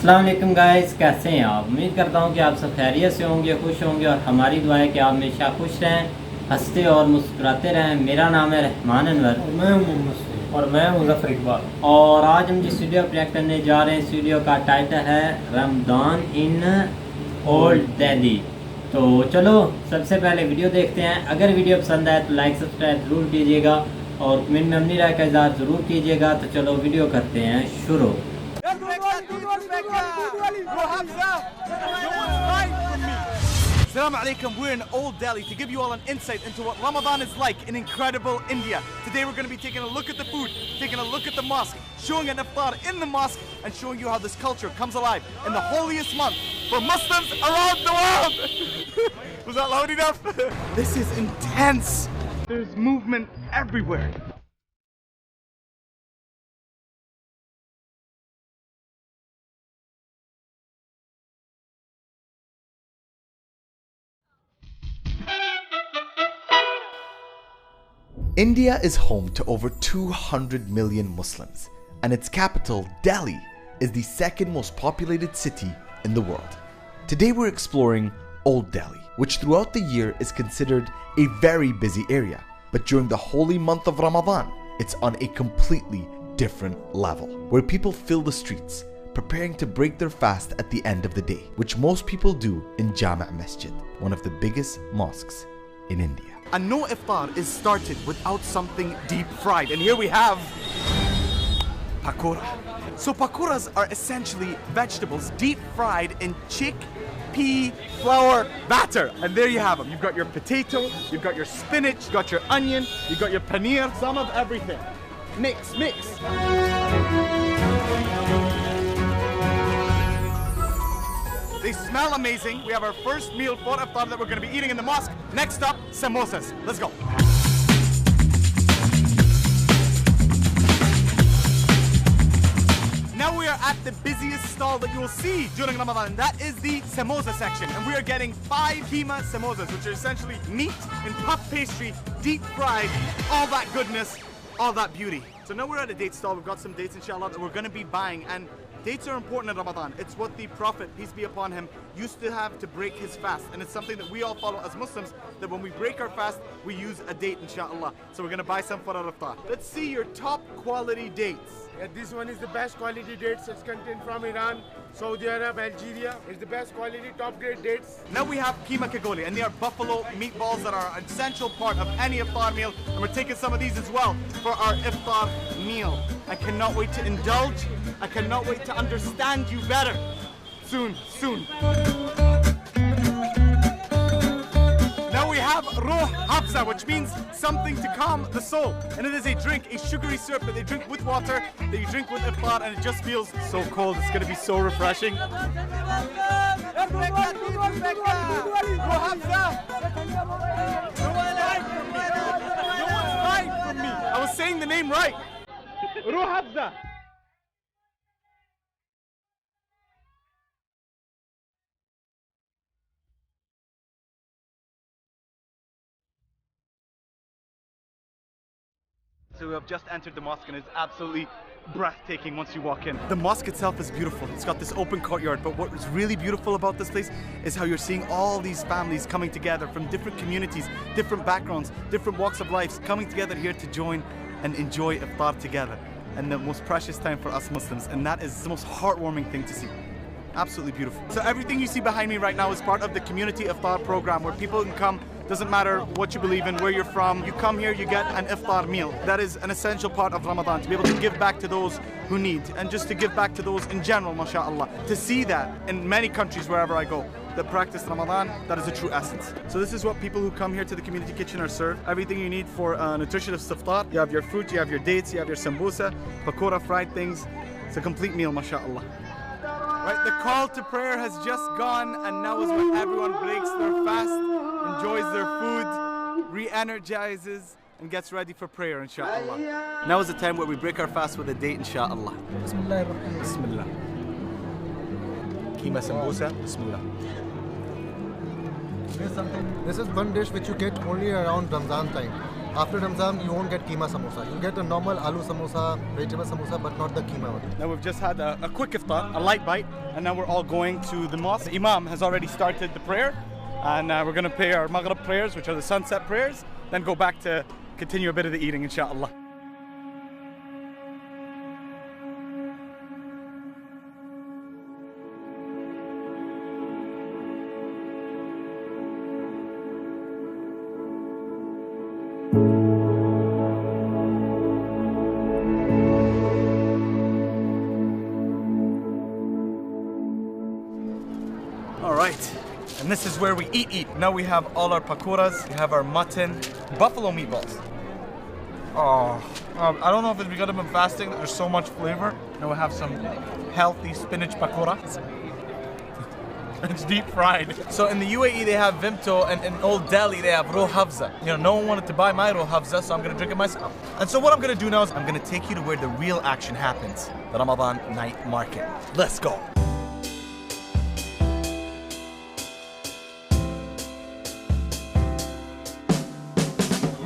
अस्सलाम वालेकुम गाइस, कैसे हैं आप? उम्मीद करता हूं कि आप सब खैरियत से होंगे, खुश होंगे और हमारी दुआ है कि आप हमेशा खुश रहें, हंसते और मुस्कुराते रहें। मेरा नाम है रहमान अनवर और मैं मोहम्मद और मैं ज़ाफा इकबाल। और आज हम जिस वीडियो प्ले करने जा रहे हैं, इस वीडियो का टाइटल है रमज़ान इन ओल्ड दिल्ली। तो चलो सबसे पहले वीडियो देखते हैं। अगर वीडियो पसंद आए तो लाइक सब्सक्राइब ज़रूर कीजिएगा और कमेंट में अपनी राय का इज़हार ज़रूर कीजिएगा। तो चलो वीडियो करते हैं शुरू। Assalamu alaikum, we're in Old Delhi to give you all an insight into what Ramadan is like in incredible India. Today we're going to be taking a look at the food, taking a look at the mosque, showing an iftar in the mosque and showing you how this culture comes alive in the holiest month for Muslims around the world. Was that loud enough? This is intense. There's movement everywhere. India is home to over 200 million Muslims, and its capital, Delhi, is the second most populated city in the world. Today we're exploring Old Delhi, which throughout the year is considered a very busy area, but during the holy month of Ramadan, it's on a completely different level, where people fill the streets, preparing to break their fast at the end of the day, which most people do in Jama' Masjid, one of the biggest mosques in India. And no iftar is started without something deep fried. And here we have pakora. So pakoras are essentially vegetables deep fried in chickpea flour batter. And there you have them. You've got your potato, you've got your spinach, you've got your onion, you've got your paneer, some of everything. Mix, mix. They smell amazing. We have our first meal for iftar that we're going to be eating in the mosque. Next up, samosas. Let's go. Now we are at the busiest stall that you will see during Ramadan, and that is the samosa section. And we are getting 5 keema samosas, which are essentially meat and puff pastry, deep fried, all that goodness, all that beauty. So now we're at a date stall. We've got some dates, inshallah, that we're going to be buying. And dates are important in Ramadan. It's what the Prophet, peace be upon him, used to have to break his fast. And it's something that we all follow as Muslims, that when we break our fast, we use a date, inshallah. So we're going to buy some for our iftar. Let's see your top quality dates. Yeah, this one is the best quality dates. It's contained from Iran, Saudi Arabia, Algeria. It's the best quality, top grade dates. Now we have keema kagoli, and they are buffalo meatballs that are an essential part of any iftar meal. And we're taking some of these as well for our iftar meal. I cannot wait to indulge. I cannot wait to understand you better. Soon, soon. Now we have Ruh Hafza, which means something to calm the soul. And it is a drink, a sugary syrup that they drink with water, that you drink with iftar, and it just feels so cold. It's going to be so refreshing. I was saying the name right. Ruh Hafza. So we have just entered the mosque and it's absolutely breathtaking once you walk in. The mosque itself is beautiful. It's got this open courtyard, but what is really beautiful about this place is how you're seeing all these families coming together from different communities, different backgrounds, different walks of life, coming together here to join and enjoy iftar together. And the most precious time for us Muslims, and that is the most heartwarming thing to see. Absolutely beautiful. So everything you see behind me right now is part of the community iftar program, where people can come. Doesn't matter what you believe in, where you're from, you come here, you get an iftar meal. That is an essential part of Ramadan, to be able to give back to those who need, and just to give back to those in general, mashallah. To see that in many countries wherever I go, that practice Ramadan, that is a true essence. So this is what people who come here to the community kitchen are served. Everything you need for a nutritious iftar. You have your fruit, you have your dates, you have your sambusa, pakora, fried things. It's a complete meal, mashallah. Right, the call to prayer has just gone, and now is when everyone breaks their fast, enjoys their food, re-energizes, and gets ready for prayer, inshallah. Now is the time where we break our fast with a date, inshallah. Bismillah. Bismillah. Keema sambusa, bismillah. This is one dish which you get only around Ramzan time. After Ramzan, you won't get keema samosa. You get a normal aloo samosa, vegetable samosa, but not the keema one. Now we've just had a quick iftar, a light bite, and now we're all going to the mosque. The Imam has already started the prayer, and we're going to pray our Maghrib prayers, which are the sunset prayers, then go back to continue a bit of the eating, inshallah. Alright, and this is where we eat. Now we have all our pakoras, we have our mutton, buffalo meatballs. Oh, I don't know if it's because I've been fasting, there's so much flavor. Now we have some healthy spinach pakora. It's deep fried. So in the UAE they have Vimto, and in Old Delhi they have Roh Hafza. You know, no one wanted to buy my Roh Hafza, so I'm gonna drink it myself. And so what I'm gonna do now is I'm gonna take you to where the real action happens, the Ramadan night market. Let's go.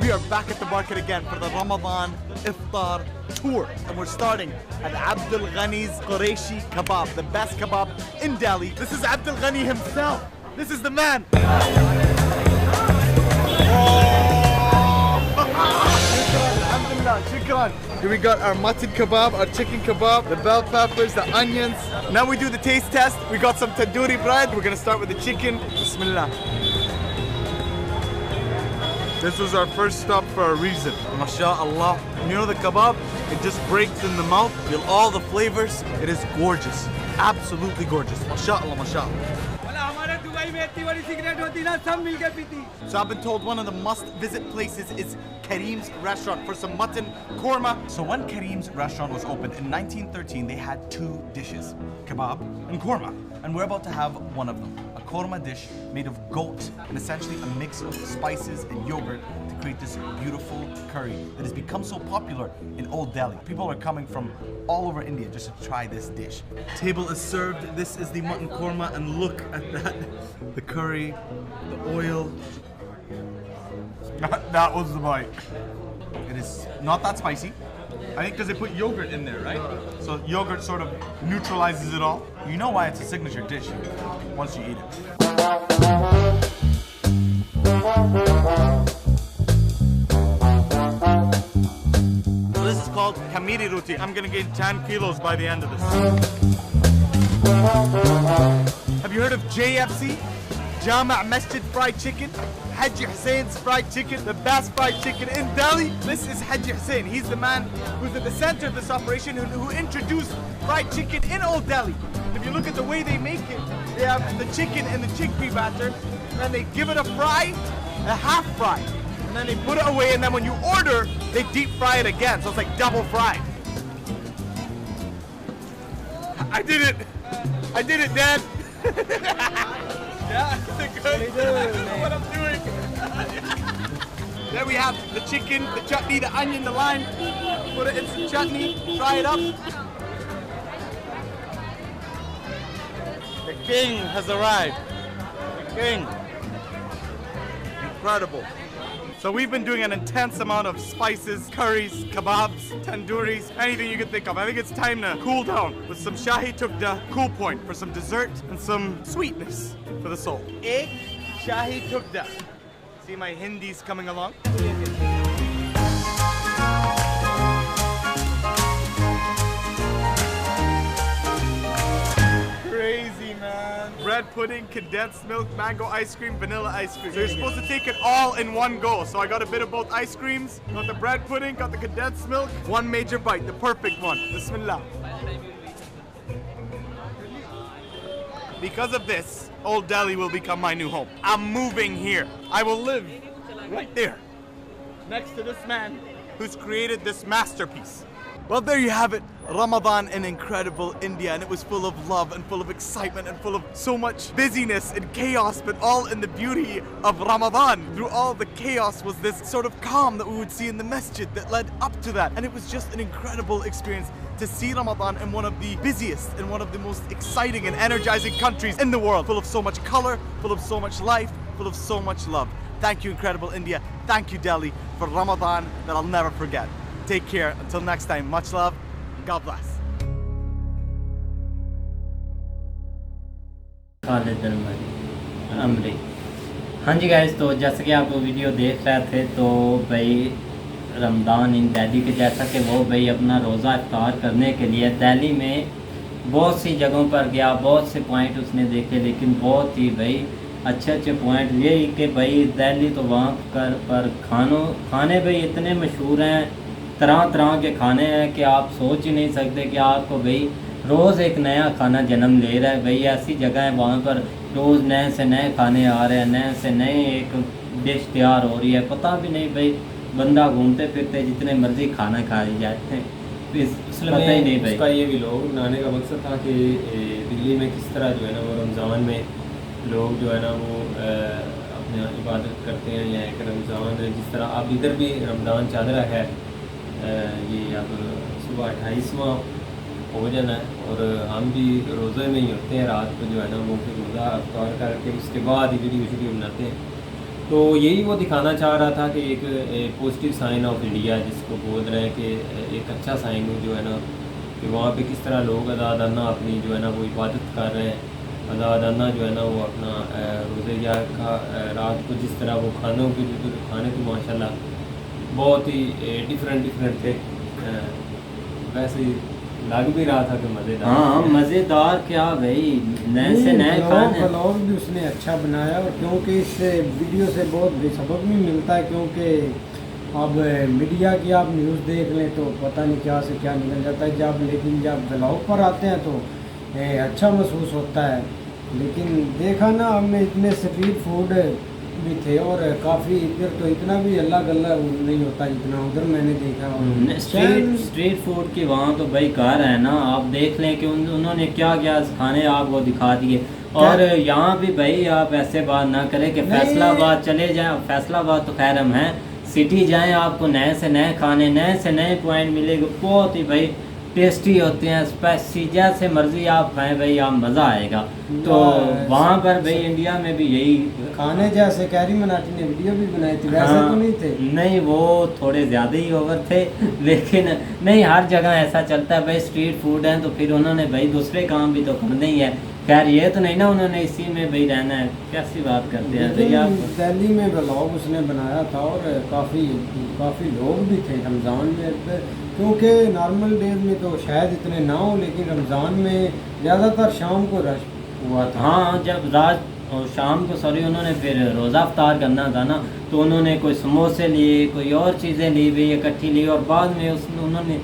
We are back at the market again for the Ramadan Iftar tour. And we're starting at Abdul Ghani's Qureshi Kebab, the best kebab in Delhi. This is Abdul Ghani himself. This is the man. Alhamdulillah, shukran. Here we got our mutton kebab, our chicken kebab, the bell peppers, the onions. Now we do the taste test. We got some tandoori bread. We're gonna start with the chicken. Bismillah. This was our first stop for a reason. MashaAllah. You know the kebab? It just breaks in the mouth. Feel all the flavors. It is gorgeous. Absolutely gorgeous. MashaAllah, MashaAllah. So I've been told one of the must-visit places is Kareem's restaurant for some mutton korma. So when Kareem's restaurant was opened in 1913, they had two dishes, kebab and korma. And we're about to have one of them, a korma dish made of goat and essentially a mix of spices and yogurt to create this beautiful curry that has become so popular in Old Delhi. People are coming from all over India just to try this dish. Table is served. This is the mutton korma, and look at that. The curry, the oil. That was the bite. It is not that spicy. I think because they put yogurt in there, right? So yogurt sort of neutralizes it all. You know why it's a signature dish once you eat it. So this is called Kamiri Roti. I'm gonna gain 10 kilos by the end of this. Have you heard of JFC? Jama' Masjid Fried Chicken? Haji Hussein's fried chicken, the best fried chicken in Delhi. This is Haji Hussein. He's the man who's at the center of this operation who introduced fried chicken in Old Delhi. If you look at the way they make it, they have the chicken in the chickpea batter, and then they give it a fry, a half fry, and then they put it away, and then when you order, they deep fry it again, so it's like double fried. I did it! I did it, Dad! Yeah, good. That's what I'm doing. There we have the chicken, the chutney, the onion, the lime. Put it in some chutney, fry it up. The king has arrived. The king. Incredible. So we've been doing an intense amount of spices, curries, kebabs, tandooris, anything you can think of. I think it's time to cool down with some Shahi Tukda, cool point for some dessert and some sweetness for the soul. Ek Shahi Tukda. See my Hindis coming along? Crazy, man. Bread pudding, condensed milk, mango ice cream, vanilla ice cream. So you're supposed to take it all in one go. So I got a bit of both ice creams, got the bread pudding, got the condensed milk. One major bite, the perfect one. Bismillah. Because of this, Old Delhi will become my new home. I'm moving here. I will live right there, next to this man who's created this masterpiece. Well, there you have it. Ramadan in incredible India, and it was full of love and full of excitement and full of so much busyness and chaos, but all in the beauty of Ramadan. Through all the chaos was this sort of calm that we would see in the masjid that led up to that. And it was just an incredible experience to see Ramadan in one of the busiest and one of the most exciting and energizing countries in the world, full of so much color, full of so much life, full of so much love. Thank you, incredible India. Thank you, Delhi, for Ramadan that I'll never forget. Take care. Until next time, much love. God bless. अमरी। हाँ जी guys, तो जैसे कि आप video देख रहे थे तो भाई रमज़ान इन दिल्ली के, जैसा कि वो भाई अपना रोज़ा इफ्तार करने के लिए दिल्ली में बहुत सी जगहों पर गया, बहुत से पॉइंट उसने देखे, लेकिन बहुत ही भाई अच्छे अच्छे पॉइंट यही कि भाई दिल्ली तो वहाँ पर खाने भाई इतने मशहूर हैं, तरह तरह के खाने हैं कि आप सोच ही नहीं सकते कि आपको भाई रोज़ एक नया खाना जन्म ले रहा है। भाई ऐसी जगह है वहाँ पर रोज़ नए से नए खाने आ रहे हैं, नए से नए एक डिश तैयार हो रही है, पता भी नहीं भाई बंदा घूमते फिरते जितने मर्ज़ी खाना खा जाते हैं, पता ही नहीं भाई। उसका ये भी लोग बनाने का मकसद था कि दिल्ली में किस तरह जो है ना वो रमज़ान में लोग जो है ना वो अपने इबादत करते हैं, या एक रमज़ान जिस तरह अब इधर भी रमज़ान चल रहा है, ये अब सुबह 28वां हो जाना है और हम भी रोज़े में ही होते हैं, रात को जो है ना वो फिर रोज़ा अफ्तार करके उसके बाद वीडियो बनाते हैं। तो यही वो दिखाना चाह रहा था कि एक पॉजिटिव साइन ऑफ इंडिया जिसको बोल रहे हैं कि एक अच्छा साइन जो है ना कि वहाँ पे किस तरह लोग अदादाना अपनी जो है ना वो इबादत कर रहे हैं, अदादाना जो है ना वो अपना रोज़े या रात को जिस तरह वो खाने को माशाल्लाह बहुत ही डिफरेंट थे। वैसे लग भी रहा था कि मज़ेदार। हाँ मज़ेदार क्या भाई, नए से नए खाने। ब्लॉग भी उसने अच्छा बनाया, और क्योंकि इस वीडियो से बहुत बेसबक भी मिलता है, क्योंकि अब मीडिया की आप न्यूज़ देख लें तो पता नहीं क्या से क्या निकल जाता है, लेकिन जब ब्लॉग पर आते हैं तो अच्छा महसूस होता है। लेकिन देखा ना हमने इतने स्ट्रीट फूड भी थे, और काफ़ी इधर तो इतना भी अल्लाह गल्ला नहीं होता जितना उधर मैंने देखा। स्ट्रीट फूड की वहाँ तो भाई घर है ना, आप देख लें कि उन्होंने क्या क्या खाने आपको दिखा दिए। और यहाँ भी भाई आप ऐसे बात ना करें कि फैसलाबाद चले जाएं, फैसलाबाद तो खैर हम हैं, सिटी जाएं आपको नए से नए खाने, नए से नए पॉइंट मिलेंगे, बहुत ही भाई टेस्टी होते हैं, स्पाइसी, जैसे मर्जी आप खाएं भाई आप मज़ा आएगा। तो वहाँ पर भाई इंडिया में भी यही खाने, जैसे कैरी मनाटी ने वीडियो भी बनाई थी, वैसे तो नहीं थे। नहीं वो थोड़े ज़्यादा ही ओवर थे, लेकिन नहीं हर जगह ऐसा चलता है भाई, स्ट्रीट फूड है तो फिर उन्होंने भाई दूसरे काम भी तो करने ही है। खैर ये तो नहीं ना उन्होंने इसी में भाई रहना है, कैसी बात करते हैं भैया। दिल्ली में ब्लॉग उसने बनाया था और काफ़ी लोग भी थे रमज़ान में, क्योंकि नॉर्मल डेज में तो शायद इतने ना हो, लेकिन रमज़ान में ज़्यादातर शाम को रश हुआ था। हाँ जब रात और शाम को उन्होंने फिर रोज़ा अफ्तार करना था ना, तो उन्होंने कोई समोसे लिए, कोई और चीज़ें ली भी इकट्ठी ली, और बाद में उन्होंने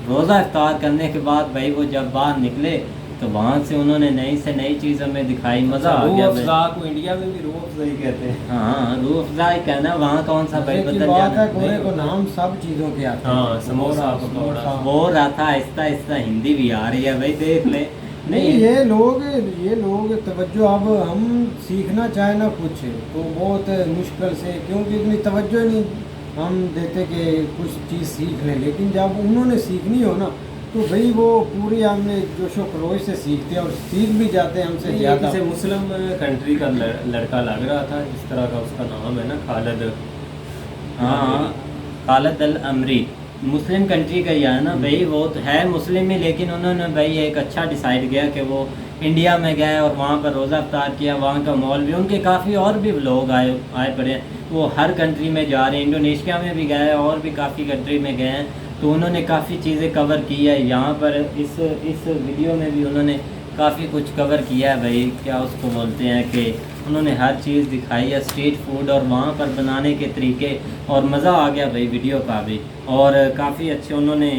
रोज़ा अफ्तार करने के बाद भाई वो जब बाहर निकले तो वहाँ से उन्होंने नई से नई चीज़ हमें दिखाई, मज़ा आ गया। रूह अफ़ज़ा को इंडिया में भी रूह अफ़ज़ा ही कहते हैं। हाँ रूह अफ़ज़ा ही कहना, वहाँ कौन सा भाई बदल जाना। कोरे को नाम सब चीज़ों के आते हैं। हाँ समोसा हो रहा था, आहिस्ता आहिस्ता हिंदी भी आ रही है भाई, देख ले। नहीं ये लोग तवज्जो, अब हम सीखना चाहे ना कुछ तो बहुत मुश्किल से, क्योंकि इतनी तवज्जो नहीं हम देते कि कुछ चीज़ सीख लें, लेकिन जब उन्होंने सीखनी हो ना तो भाई वो पूरी हमने जोशो खरोश से सीखते हैं और सीख भी जाते हैं हमसे ज़्यादा। किसी मुस्लिम कंट्री का लड़का लग रहा था, जिस तरह का उसका नाम है ना खालिद। हाँ खालिद अल अमरी, मुस्लिम कंट्री का ही है ना भाई, वो तो है मुस्लिम ही, लेकिन उन्होंने भाई एक अच्छा डिसाइड किया कि वो इंडिया में गए और वहाँ पर रोज़ा अफ्तार किया, वहाँ का मॉल भी, उनके काफ़ी और भी लोग आए पड़े हैं, वो हर कंट्री में जा रहे हैं, इंडोनेशिया में भी गए और भी काफ़ी कंट्री में गए हैं, तो उन्होंने काफ़ी चीज़ें कवर की है। यहाँ पर इस वीडियो में भी उन्होंने काफ़ी कुछ कवर किया है भाई, क्या उसको बोलते हैं कि उन्होंने हर चीज़ दिखाई है, स्ट्रीट फूड और वहाँ पर बनाने के तरीके, और मज़ा आ गया भाई वीडियो का भी, और काफ़ी अच्छे उन्होंने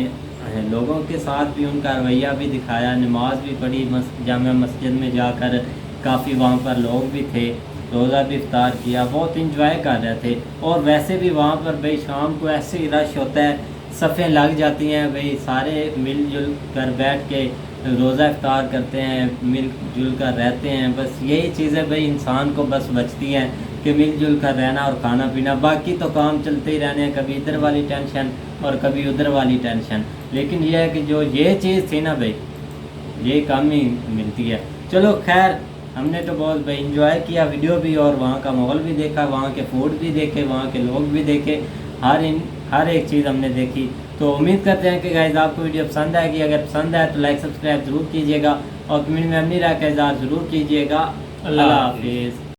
लोगों के साथ भी उनका रवैया भी दिखाया, नमाज भी पढ़ी जामा मस्जिद में जाकर, काफ़ी वहाँ पर लोग भी थे, रोज़ा भी इफ्तार किया, बहुत इंजॉय कर रहे थे। और वैसे भी वहाँ पर भाई शाम को ऐसे ही रश होता है, सफ़ें लग जाती हैं भाई, सारे मिलजुल कर बैठ के रोज़ा इफ्तार करते हैं, मिलजुल कर रहते हैं, बस यही चीज़ें भाई इंसान को बस बचती हैं कि मिलजुल कर रहना और खाना पीना, बाकी तो काम चलते ही रहने हैं, कभी इधर वाली टेंशन और कभी उधर वाली टेंशन, लेकिन यह है कि जो ये चीज़ थी ना भाई, ये कम ही मिलती है। चलो खैर हमने तो बहुत इंजॉय किया वीडियो भी, और वहाँ का माहौल भी देखा, वहाँ के फूड भी देखे, वहाँ के लोग भी देखे, हर एक चीज़ हमने देखी। तो उम्मीद करते हैं कि गाइस आपको वीडियो पसंद आएगी। अगर पसंद आए तो लाइक सब्सक्राइब ज़रूर कीजिएगा और कमेंट में अपनी राय का इज़हार ज़रूर कीजिएगा। अल्लाह हाफिज़।